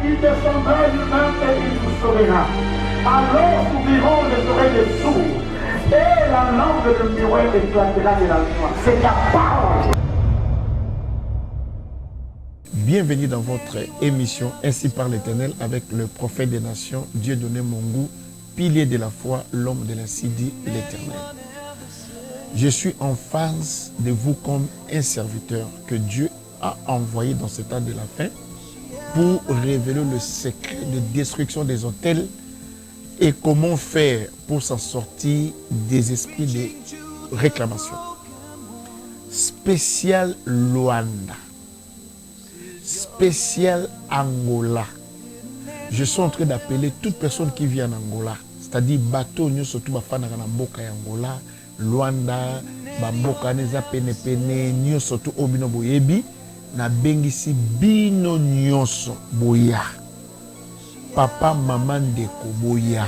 il descendra lui-même et il vous sauvera. Alors s'ouvriront les oreilles des sourds et la langue de muet éclatera de la joie. C'est ta parole. Bienvenue dans votre émission Ainsi par l'Éternel avec le prophète des nations, Dieudonné Mongou, pilier de la foi, l'homme de l'ainsi dit l'Éternel. Je suis en face de vous comme un serviteur que Dieu a envoyé dans ce temps de la fin pour révéler le secret de destruction des autels et comment faire pour s'en sortir des esprits de réclamation. Spécial Luanda. Spécial Angola. Je suis en train d'appeler toute personne qui vit en Angola, c'est-à-dire bateau, nous surtout bafana na mboka ya Angola, Luanda, bamboka neza pene pene, nous surtout obino boyebi, na bengisi bino nyonso boya. Papa, maman ndeko boya.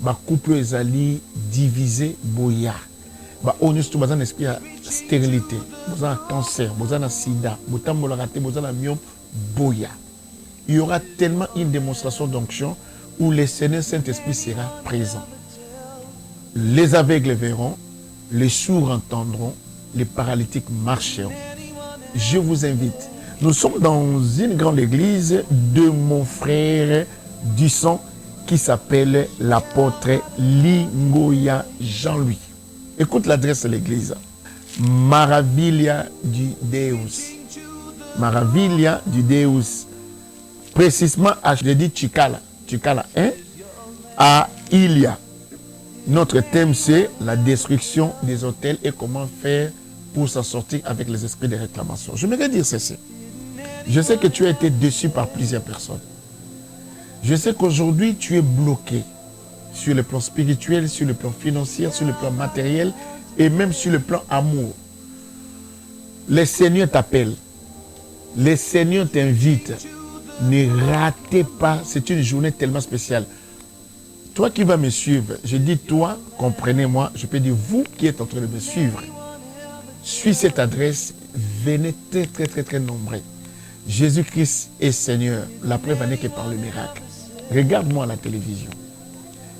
Ba couple ezali divisé boya. Ba on surtout bazan esprit ya stérilité, bazan cancer, bazan sida, botambola raté, bazan myome boya. Il y aura tellement une démonstration d'onction où le Seigneur Saint-Esprit sera présent. Les aveugles verront, les sourds entendront, les paralytiques marcheront. Je vous invite. Nous sommes dans une grande église de mon frère du sang qui s'appelle l'apôtre Lingoya Jean-Louis. Écoute l'adresse de l'église. Maravilha du Deus. Maravilha du Deus. Précisément à, je dis Chikala 1, à Ilia. Notre thème c'est la destruction des autels et comment faire pour s'en sortir avec les esprits de réclamation. Je voudrais dire ceci. Je sais que tu as été déçu par plusieurs personnes. Je sais qu'aujourd'hui tu es bloqué sur le plan spirituel, sur le plan financier, sur le plan matériel et même sur le plan amour. Le Seigneur t'appelle. Le Seigneur t'invite. Ne ratez pas, c'est une journée tellement spéciale. Toi qui vas me suivre, je dis toi, comprenez-moi, je peux dire vous qui êtes en train de me suivre. Suis cette adresse, venez très nombreux. Jésus-Christ est Seigneur, la preuve n'est que par le miracle. Regarde-moi à la télévision.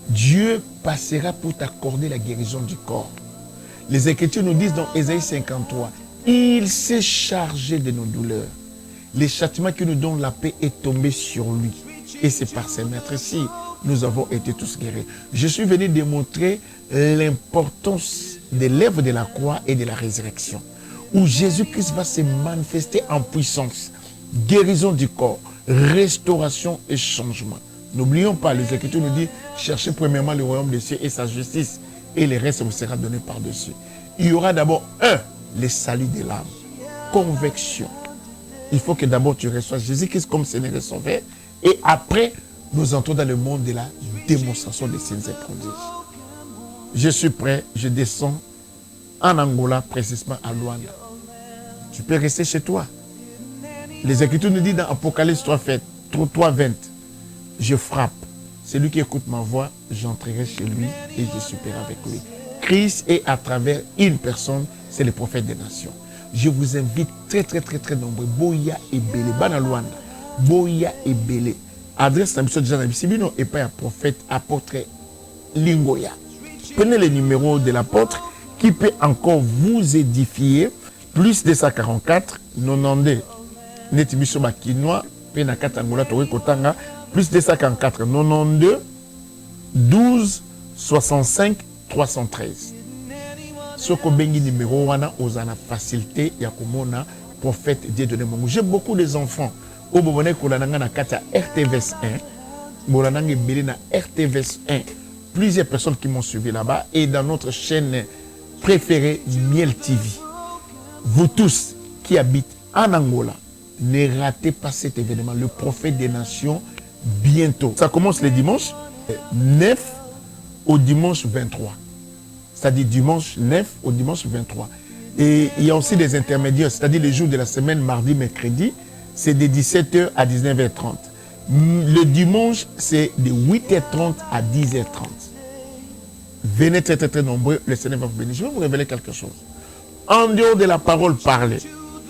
Dieu passera pour t'accorder la guérison du corps. Les Écritures nous disent dans Ésaïe 53, il s'est chargé de nos douleurs. Le châtiment qui nous donne la paix est tombé sur lui. Et c'est par ses maîtres-ci, nous avons été tous guéris. Je suis venu démontrer l'importance de l'œuvre de la croix et de la résurrection. Où Jésus-Christ va se manifester en puissance. Guérison du corps, restauration et changement. N'oublions pas, les Écritures nous disent, cherchez premièrement le royaume des cieux et sa justice. Et le reste vous sera donné par-dessus. Il y aura d'abord le salut de l'âme. Conviction. Il faut que d'abord tu reçoives Jésus-Christ comme Seigneur et Sauveur. Et après, nous entrons dans le monde de la démonstration des signes et prodiges. Je suis prêt, je descends en Angola, précisément à Luanda. Tu peux rester chez toi. Les Écritures nous disent dans Apocalypse 3:20, je frappe. Celui qui écoute ma voix, j'entrerai chez lui et je souperai avec lui. Christ est à travers une personne, c'est le prophète des nations. Je vous invite très nombreux. Boya et Belé. Bana Luanda. Boya et Belé. Adresse la mission de Jean Abissibino et pas un prophète, apôtre Lingoya. Prenez le numéro de l'apôtre qui peut encore vous édifier. Plus 244, 92. Netibiso Bakinois, Penakata Angola, Tori Kotanga. Plus 244, 92, 12, 65, 313. Soko bengi numéro wana ozana facilité ya komona prophète Dieudonné Mongou. J'ai beaucoup d'enfants au Bobone kolananga na kata RTVS 1, bolananga belé na RTVS 1. Plusieurs personnes qui m'ont suivi là-bas et dans notre chaîne préférée Miel TV. Vous tous qui habitez en Angola, ne ratez pas cet événement, le prophète des nations bientôt. Ça commence le dimanche 9 au dimanche 23. C'est-à-dire dimanche 9 au dimanche 23. Et il y a aussi des intermédiaires, c'est-à-dire les jours de la semaine, mardi, mercredi, c'est de 17h à 19h30. Le dimanche, c'est de 8h30 à 10h30. Venez très nombreux, le Seigneur va vous bénir. Je vais vous révéler quelque chose. En dehors de la parole parlée,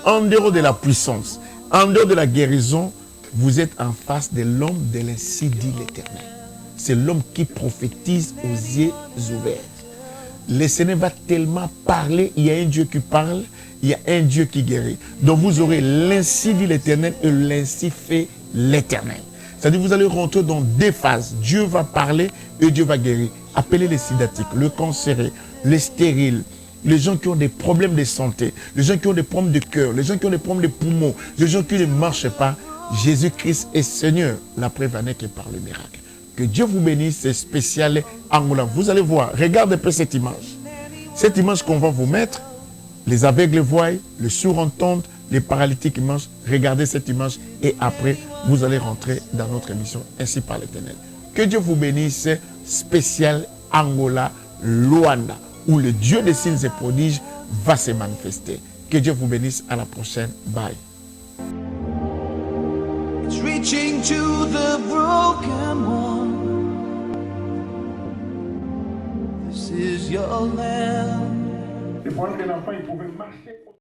en dehors de la puissance, en dehors de la guérison, Vous êtes en face de l'homme de l'ainsi dit l'Éternel. C'est l'homme qui prophétise aux yeux ouverts. Le Seigneur va tellement parler, il y a un Dieu qui parle, il y a un Dieu qui guérit. Donc vous aurez l'ainsi dit l'Éternel et l'ainsi fait l'Éternel. C'est-à-dire vous allez rentrer dans deux phases. Dieu va parler et Dieu va guérir. Appelez les sidatiques, le cancéreux, les stériles, les gens qui ont des problèmes de santé, les gens qui ont des problèmes de cœur, les gens qui ont des problèmes de poumons, les gens qui ne marchent pas. Jésus-Christ est Seigneur. La preuve en est que par le miracle. Que Dieu vous bénisse, c'est spécial Angola. Vous allez voir, regardez un peu cette image. Cette image qu'on va vous mettre, les aveugles voient, les sourds entendent, les paralytiques mangent. Regardez cette image et après, vous allez rentrer dans notre émission, ainsi par l'Éternel. Que Dieu vous bénisse, spécial Angola, Luanda, où le Dieu des signes et prodiges va se manifester. Que Dieu vous bénisse, à la prochaine. Bye. It's reaching to the broken one. This is your land. C'est pour que l'enfant il pouvait marcher.